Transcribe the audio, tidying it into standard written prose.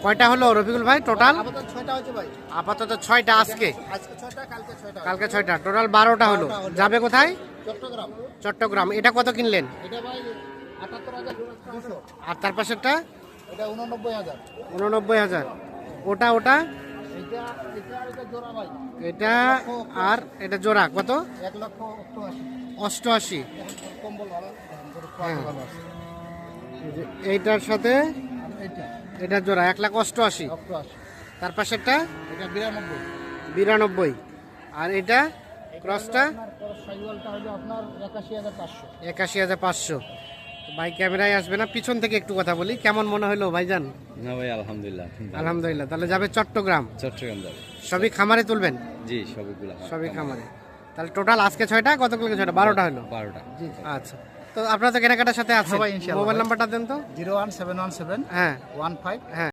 কয়টা হলো রফিকুল ভাই টোটাল? আপাতত 6টা হচ্ছে ভাই। আপাতত 6টা আজকে, আজকে 6টা, কালকে 6টা। কালকে 6টা, টোটাল 12টা হলো। যাবে কোথায়? চট্টগ্রাম। চট্টগ্রাম। এটা কত কিনলেন? এটা ভাই 78,200। আর তার পাশেরটা? এটা 89,000। 89,000। ওটা ওটা এটা জোড়া ভাই। এটা আর এটা জোড়া কত? 1,88,000। 88। কম্বল ভালো, হ্যাঁ। ভালো আছে। এইটার সাথে আর এইটা এটা জোড়া 1,88,000। 88। তার পাশেরটা এটা 92। 92। আর এটা ক্রসটা সাইওয়ালটা হলো আপনার 81,500। 81,500। ভাই ক্যামেরায় আসবে না, পিছন থেকে একটু কথা বলি। কেমন মনে হলো ভাইজান? না ভাই আলহামদুলিল্লাহ। আলহামদুলিল্লাহ। তাহলে যাবে চট্টগ্রাম। চট্টগ্রাম যাবে। সবই খামারে তুলবেন? জি সবগুলা সবই খামারে। তাহলে টোটাল আজকে 6টা, কতগুলো 6টা? 12টা হলো। 12টা। আচ্ছা, তো আপনারা তো কেনাকাটার সাথে আছে। হ্যাঁ ভাই, ইনশাআল্লাহ মোবাইল ভাই। নাম্বারটা দেন তো। 01717 হ্যাঁ 15। হ্যাঁ।